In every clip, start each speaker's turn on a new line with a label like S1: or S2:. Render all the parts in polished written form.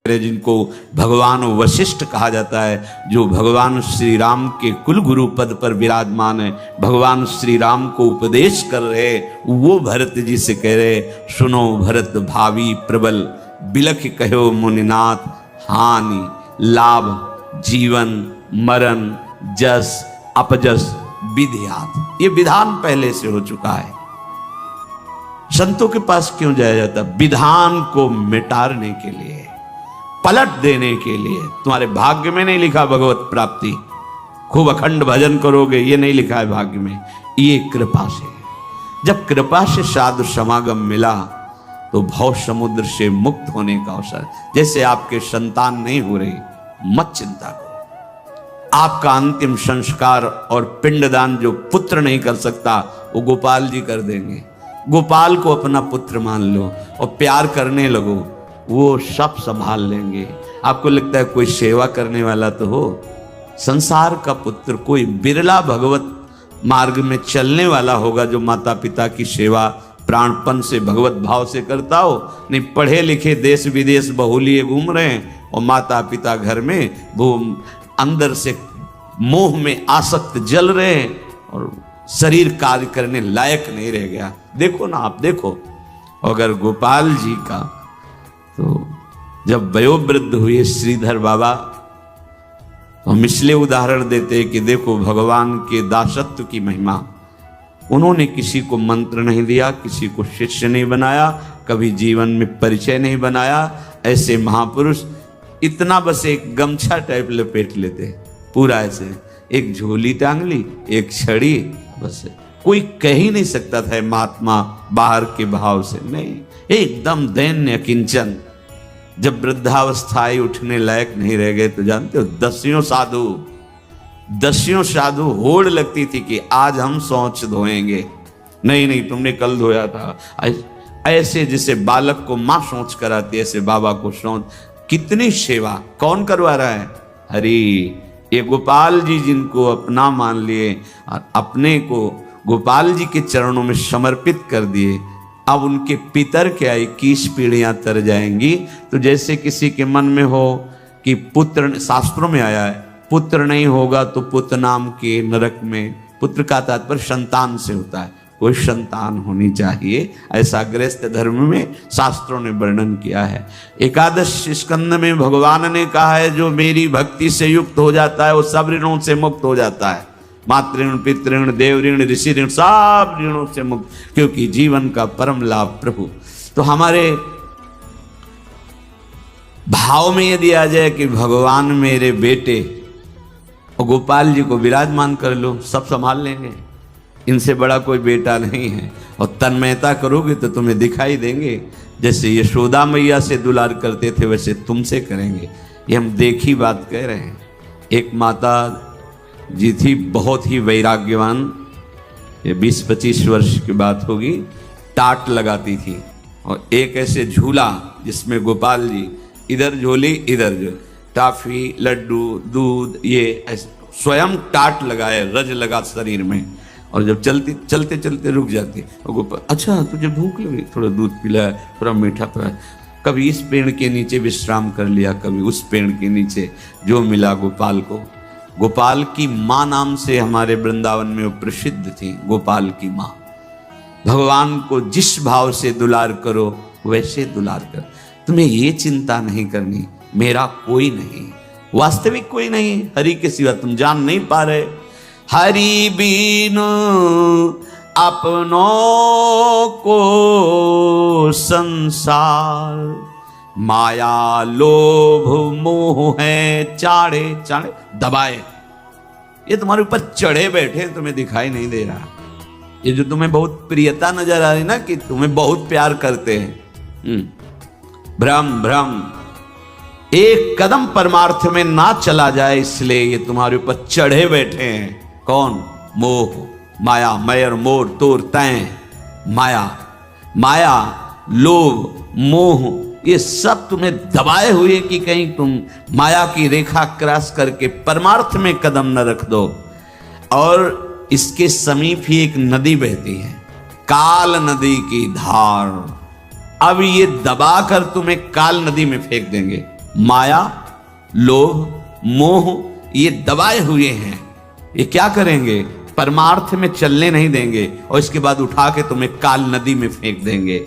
S1: जिनको भगवान वशिष्ठ कहा जाता है, जो भगवान श्री राम के कुल गुरु पद पर विराजमान है, भगवान श्री राम को उपदेश कर रहे, वो भरत जी से कह रहे, सुनो भरत भावी प्रबल, बिलख कहो मुनिनाथ, हानि लाभ जीवन मरण जस अपजस विधियात। ये विधान पहले से हो चुका है। संतों के पास क्यों जाया जाता? विधान को मिटाने के लिए, पलट देने के लिए। तुम्हारे भाग्य में नहीं लिखा भगवत प्राप्ति, खूब अखंड भजन करोगे, ये नहीं लिखा है भाग्य में, ये कृपा से। जब कृपा से साधु समागम मिला तो भव समुद्र से मुक्त होने का अवसर। जैसे आपके संतान नहीं हो रही, मत चिंता करो। आपका अंतिम संस्कार और पिंडदान जो पुत्र नहीं कर सकता, वो गोपाल जी कर देंगे। गोपाल को अपना पुत्र मान लो और प्यार करने लगो, वो सब संभाल लेंगे। आपको लगता है कोई सेवा करने वाला तो हो? संसार का पुत्र कोई बिरला भगवत मार्ग में चलने वाला होगा जो माता पिता की सेवा प्राणपन से भगवत भाव से करता हो। नहीं, पढ़े लिखे देश विदेश बहुलिए घूम रहे हैं और माता पिता घर में वो अंदर से मोह में आसक्त जल रहे हैं और शरीर कार्य करने लायक नहीं रह गया। देखो ना, आप देखो, अगर गोपाल जी का तो जब वयोवृद्ध हुए श्रीधर बाबा, हम इसलिए उदाहरण देते हैं कि देखो भगवान के दासत्व की महिमा। उन्होंने किसी को मंत्र नहीं दिया, किसी को शिष्य नहीं बनाया, कभी जीवन में परिचय नहीं बनाया। ऐसे महापुरुष इतना बस एक गमछा टाइप लपेट लेते, पूरा ऐसे एक झोली टांग ली, एक छड़ी, बस कोई कह ही नहीं सकता था महात्मा बाहर के भाव से। नहीं, एकदम दैन्य किंचन। जब वृद्धावस्थाएं उठने लायक नहीं रह गए तो जानते हो, दसियों साधु होड़ लगती थी कि आज हम शौच धोएंगे। नहीं, तुमने कल धोया था। ऐसे जैसे बालक को माँ शौच कराती, ऐसे बाबा को शौच। कितनी सेवा कौन करवा रहा है? हरि। ये गोपाल जी जिनको अपना मान लिए और अपने को गोपाल जी के चरणों में समर्पित कर दिए, अब उनके पितर क्या 21 पीढ़ियां तर जाएंगी। तो जैसे किसी के मन में हो कि पुत्र, शास्त्रों में आया है, पुत्र नहीं होगा तो पुत्र नाम के नरक में। पुत्र का तात्पर्य संतान से होता है, कोई संतान होनी चाहिए, ऐसा गृहस्थ धर्म में शास्त्रों ने वर्णन किया है। एकादश स्कंद में भगवान ने कहा है, जो मेरी भक्ति से युक्त हो जाता है वो सब ऋणों से मुक्त हो जाता है। मातृण, पितृण, देव ऋण, ऋषि ऋण, सब ऋणों से मुक्त, क्योंकि जीवन का परम लाभ प्रभु। तो हमारे भाव में यदि आ जाए कि भगवान मेरे बेटे, और गोपाल जी को विराजमान कर लो, सब संभाल लेंगे, इनसे बड़ा कोई बेटा नहीं है। और तन्मयता करोगे तो तुम्हें दिखाई देंगे, जैसे यशोदा मैया से दुलार करते थे वैसे तुमसे करेंगे। ये हम देखी बात कह रहे हैं। एक माता जी थी, बहुत ही वैराग्यवान, ये 20-25 वर्ष की बात होगी, टाट लगाती थी और एक ऐसे झूला जिसमें गोपाल जी इधर झोली इधर जो टाफी लड्डू दूध, ये स्वयं टाट लगाए, रज लगा शरीर में, और जब चलते चलते रुक जाती और गोपाल, अच्छा तुझे भूख लगी, थोड़ा दूध पिलाया, थोड़ा मीठा पिलाया। कभी इस पेड़ के नीचे विश्राम कर लिया, कभी उस पेड़ के नीचे, जो मिला गोपाल को। गोपाल की माँ नाम से हमारे वृंदावन में वो प्रसिद्ध थी, गोपाल की माँ। भगवान को जिस भाव से दुलार करो वैसे दुलार कर। तुम्हें ये चिंता नहीं करनी, मेरा कोई नहीं, वास्तविक कोई नहीं, हरि के सिवा तुम जान नहीं पा रहे। हरि बीन अपनों को संसार, माया लोभ मोह है चाड़े दबाए। ये तुम्हारे ऊपर चढ़े बैठे, तुम्हें दिखाई नहीं दे रहा। ये जो तुम्हें बहुत प्रियता नजर आ रही ना, कि तुम्हें बहुत प्यार करते हैं, भ्रम। एक कदम परमार्थ में ना चला जाए, इसलिए ये तुम्हारे ऊपर चढ़े बैठे हैं। कौन? मोह, माया, मयर मोर तोर तैं, माया लोभ मोह, ये सब तुम्हें दबाए हुए कि कहीं तुम माया की रेखा क्रॉस करके परमार्थ में कदम न रख दो। और इसके समीप ही एक नदी बहती है, काल नदी की धार। अब ये दबाकर तुम्हें काल नदी में फेंक देंगे। माया, लोभ, मोह ये दबाए हुए हैं। ये क्या करेंगे? परमार्थ में चलने नहीं देंगे और इसके बाद उठा के तुम्हें काल नदी में फेंक देंगे।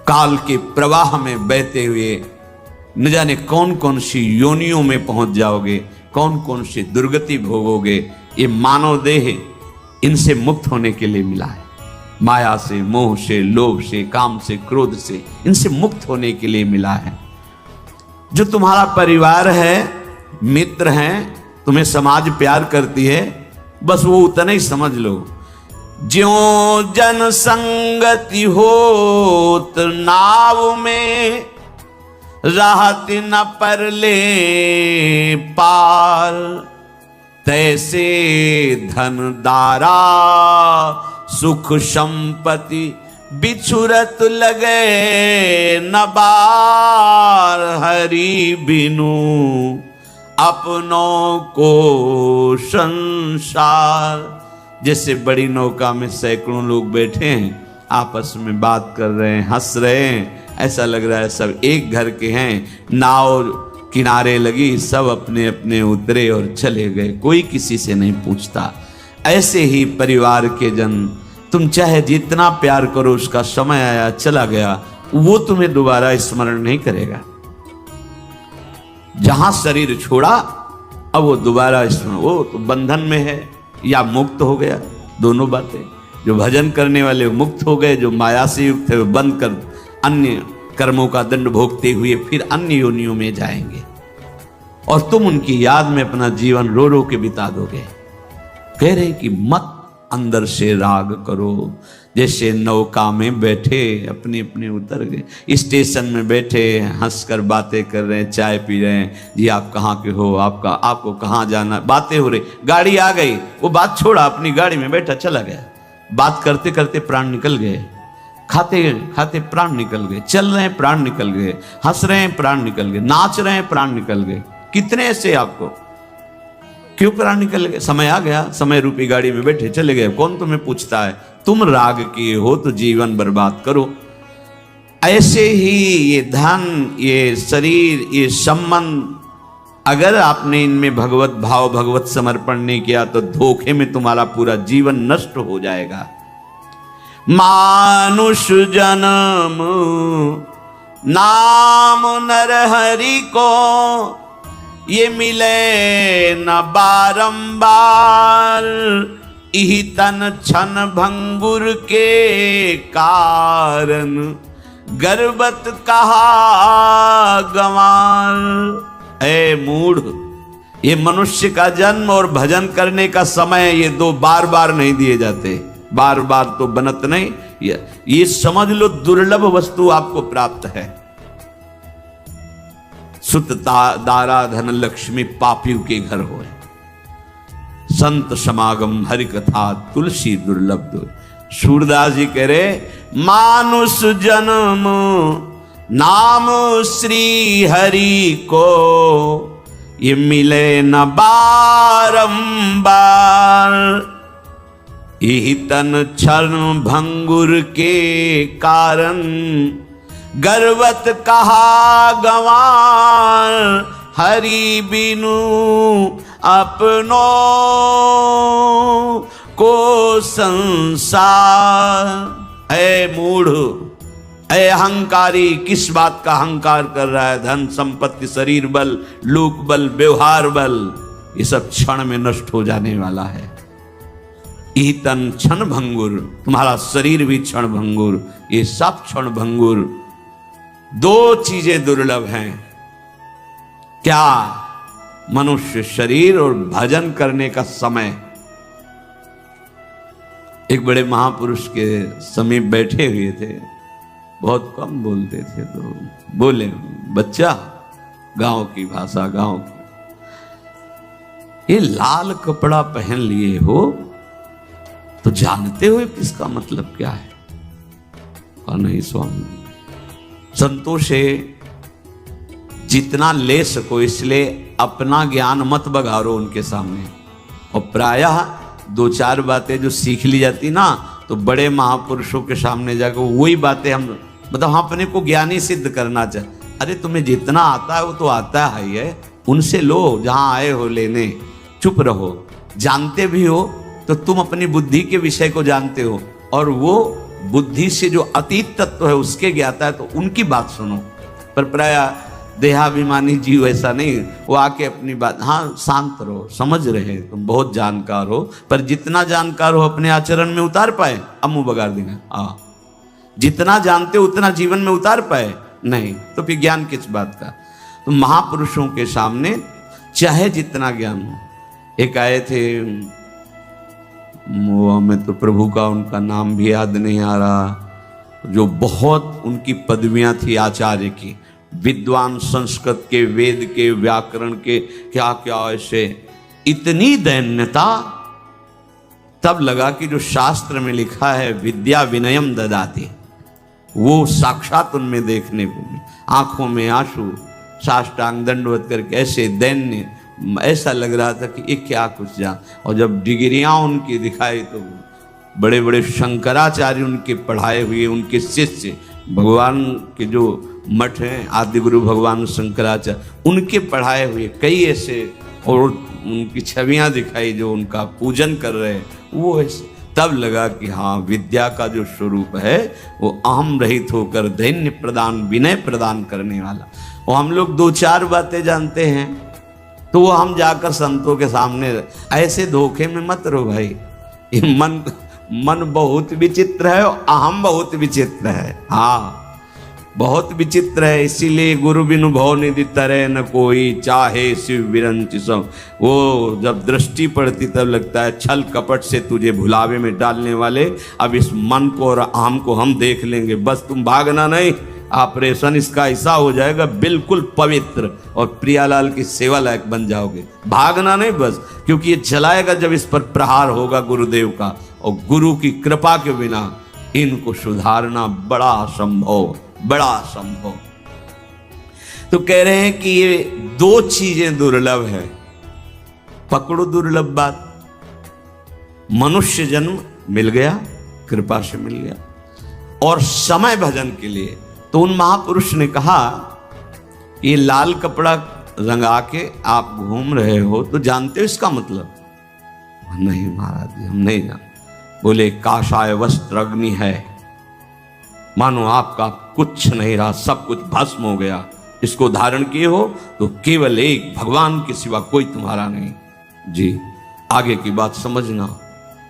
S1: काल के प्रवाह में बहते हुए न जाने कौन कौन सी योनियों में पहुंच जाओगे, कौन कौन सी दुर्गति भोगोगे। ये मानव देह इनसे मुक्त होने के लिए मिला है। माया से, मोह से, लोभ से, काम से, क्रोध से, इनसे मुक्त होने के लिए मिला है। जो तुम्हारा परिवार है, मित्र हैं, तुम्हें समाज प्यार करती है, बस वो उतना ही समझ लो। ज्यों जन संगति होत नाव में, राहत न परले पार, तैसे धन दारा सुख संपत्ति, बिछुरत लगे न बार, हरि बिनु अपनों को संसार। जैसे बड़ी नौका में सैकड़ों लोग बैठे हैं, आपस में बात कर रहे हैं, हंस रहे हैं, ऐसा लग रहा है सब एक घर के हैं। नाव किनारे लगी, सब अपने अपने उतरे और चले गए, कोई किसी से नहीं पूछता। ऐसे ही परिवार के जन, तुम चाहे जितना प्यार करो, उसका समय आया चला गया, वो तुम्हें दोबारा स्मरण नहीं करेगा। जहां शरीर छोड़ा, अब वो दोबारा स्मरण, वो तो बंधन में है या मुक्त हो गया, दोनों बातें। जो भजन करने वाले वो मुक्त हो गए, जो माया से युक्त है वो बंद कर अन्य कर्मों का दंड भोगते हुए फिर अन्य योनियों में जाएंगे, और तुम उनकी याद में अपना जीवन रो रो के बिता दोगे। कह रहे कि मत अंदर से राग करो। जैसे नौका में बैठे, अपने अपने उतर गए, स्टेशन में बैठे, हंसकर बातें कर रहे हैं, चाय पी रहे हैं, जी आप कहाँ के हो, आपको कहाँ जाना, बातें हो रही, गाड़ी आ गई, वो बात छोड़ा, अपनी गाड़ी में बैठा चला गया। बात करते करते प्राण निकल गए, खाते खाते प्राण निकल गए, चल रहे हैं प्राण निकल गए, हंस रहे हैं प्राण निकल गए, नाच रहे हैं प्राण निकल गए। कितने ऐसे आपको, क्यों प्राण निकल गए? समय आ गया, समय रूपी गाड़ी में बैठे चले गए, कौन तुम्हें पूछता है? तुम राग किए हो तो जीवन बर्बाद करो। ऐसे ही ये धन, ये शरीर, ये संबंध, अगर आपने इनमें भगवत भाव, भगवत समर्पण नहीं किया तो धोखे में तुम्हारा पूरा जीवन नष्ट हो जाएगा। मानुष जन्म नाम नर हरि को, ये मिले न बारंबार, इही तन छन भंगुर के कारण, गर्वत कहा गंवार। ऐ मूढ़, ये मनुष्य का जन्म और भजन करने का समय, ये दो बार बार नहीं दिए जाते, बार बार तो बनत नहीं। ये समझ लो दुर्लभ वस्तु आपको प्राप्त है। सुत दारा धन लक्ष्मी पापियों के घर होए, संत समागम हरि कथा तुलसी दुर्लभ दो। सूरदास जी कह रहे मानुष जन्म नाम श्री हरि को, ये मिले न बारंबार, यही तन क्षण भंगुर के कारण, गर्वत कहा गंवार, हरि बिनु अपनों को संसार। ऐ मूढ़, ऐ अहंकारी, किस बात का अहंकार कर रहा है? धन संपत्ति, शरीर बल, लोक बल, व्यवहार बल, ये सब क्षण में नष्ट हो जाने वाला है। यही तन क्षण भंगुर, तुम्हारा शरीर भी क्षण भंगुर, ये सब क्षण भंगुर। दो चीजें दुर्लभ हैं, क्या? मनुष्य शरीर और भजन करने का समय। एक बड़े महापुरुष के समीप बैठे हुए थे, बहुत कम बोलते थे, तो बोले बच्चा, गांव की भाषा, गांव की, ये लाल कपड़ा पहन लिए हो तो जानते हो इसका मतलब क्या है? कहा नहीं स्वामी, संतोष है, जितना ले सको इसलिए अपना ज्ञान मत बघारो उनके सामने। और प्रायः दो चार बातें जो सीख ली जाती ना, तो बड़े महापुरुषों के सामने जाकर वही बातें हम, मतलब हम अपने को ज्ञानी सिद्ध करना चाहते, अरे तुम्हें जितना आता है वो तो आता ही है, उनसे लो जहां आए हो लेने, चुप रहो। जानते भी हो तो तुम अपनी बुद्धि के विषय को जानते हो, और वो बुद्धि से जो अतीत तत्व है उसके ज्ञाता है, तो उनकी बात सुनो। पर प्राय देहाभिमानी जीव ऐसा नहीं, वो आके अपनी बात, हाँ शांत रहो, समझ रहे तुम बहुत जानकार हो, पर जितना जानकार हो अपने आचरण में उतार पाए, अब मुंह बगाड़ देंगे। जितना जानते हो उतना जीवन में उतार पाए नहीं, तो फिर ज्ञान किस बात का। तो महापुरुषों के सामने चाहे जितना ज्ञान हो। एक आए थे, वो हमें तो प्रभु का उनका नाम भी याद नहीं आ रहा, जो बहुत उनकी पदवियां थी आचार्य की, विद्वान, संस्कृत के, वेद के, व्याकरण के, क्या क्या ऐसे, इतनी दैन्यता। तब लगा कि जो शास्त्र में लिखा है विद्या विनयम ददाति, वो साक्षात उनमें देखने को मिले। आंखों में आंसू, साष्टांग दंडवत करके ऐसे दैन्य, ऐसा लग रहा था कि ये क्या कुछ जान। और जब डिग्रियां उनकी दिखाई तो बड़े बड़े शंकराचार्य उनके पढ़ाए हुए, उनके शिष्य, भगवान के जो मठ हैं आदि गुरु भगवान शंकराचार्य, उनके पढ़ाए हुए कई ऐसे, और उनकी छवियां दिखाई जो उनका पूजन कर रहे हैं, वो ऐसे। तब लगा कि हाँ, विद्या का जो स्वरूप है वो अहम रहित होकर दैन्य प्रदान, विनय प्रदान करने वाला। और हम लोग दो चार बातें जानते हैं तो वो हम जाकर संतों के सामने, ऐसे धोखे में मत रहो भाई। ये मन बहुत विचित्र है और अहम बहुत विचित्र है। हाँ, बहुत विचित्र है। इसीलिए गुरु बिनु भव निधि तरह न कोई, चाहे शिव विरंच सब। वो जब दृष्टि पड़ती तब लगता है छल कपट से तुझे भुलावे में डालने वाले, अब इस मन को और अहम को हम देख लेंगे, बस तुम भागना नहीं। ऑपरेशन इसका ऐसा हो जाएगा बिल्कुल पवित्र, और प्रियालाल की सेवा लायक बन जाओगे। भागना नहीं बस, क्योंकि ये चलाएगा जब इस पर प्रहार होगा गुरुदेव का, और गुरु की कृपा के बिना इनको सुधारना बड़ा असंभव, बड़ा असंभव। तो कह रहे हैं कि ये दो चीजें दुर्लभ है। पकड़ो दुर्लभ बात, मनुष्य जन्म मिल गया, कृपा से मिल गया, और समय भजन के लिए। तो उन महापुरुष ने कहा, ये लाल कपड़ा रंगा के आप घूम रहे हो तो जानते हो इसका मतलब? नहीं महाराज जी, हम नहीं जानते। बोले, काषाय वस्त्र अग्नि है, मानो आपका कुछ नहीं रहा, सब कुछ भस्म हो गया। इसको धारण किए हो तो केवल एक भगवान के सिवा कोई तुम्हारा नहीं। जी, आगे की बात समझना।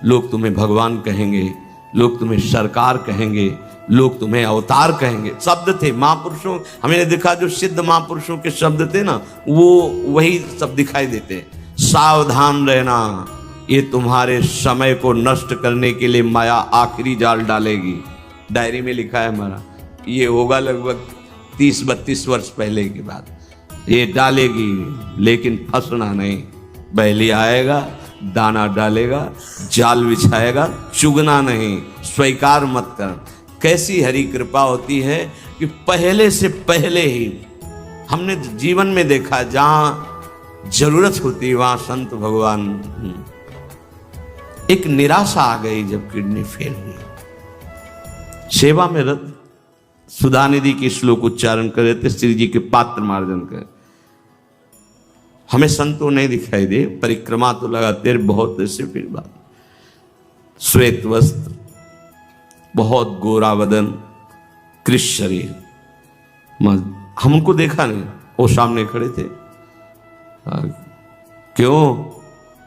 S1: लोग तुम्हें भगवान कहेंगे, लोग तुम्हें सरकार कहेंगे, लोग तुम्हें अवतार कहेंगे। शब्द थे महापुरुषों, हमने देखा जो सिद्ध महापुरुषों के शब्द थे ना, वो वही सब दिखाई देते। सावधान रहना, ये तुम्हारे समय को नष्ट करने के लिए माया आखिरी जाल डालेगी। डायरी में लिखा है हमारा, ये होगा लगभग 30-32 वर्ष पहले की बात। ये डालेगी, लेकिन फंसना नहीं। बैली आएगा, दाना डालेगा, जाल बिछाएगा, चुगना नहीं, स्वीकार मत कर। कैसी हरि कृपा होती है कि पहले से पहले ही हमने जीवन में देखा, जहां जरूरत होती वहां संत भगवान। एक निराशा आ गई जब किडनी फेल हुई, सेवा में रत सुधानिधि की श्लोक उच्चारण कर रहे थे, श्री जी के पात्र मार्जन कर। हमें संतों नहीं दिखाई दे, परिक्रमा तो लगाते रहे बहुत ऐसे। फिर बात, श्वेत वस्त्र, बहुत गोरा बदन, कृष शरीर, हम उनको देखा नहीं, वो सामने खड़े थे। क्यों?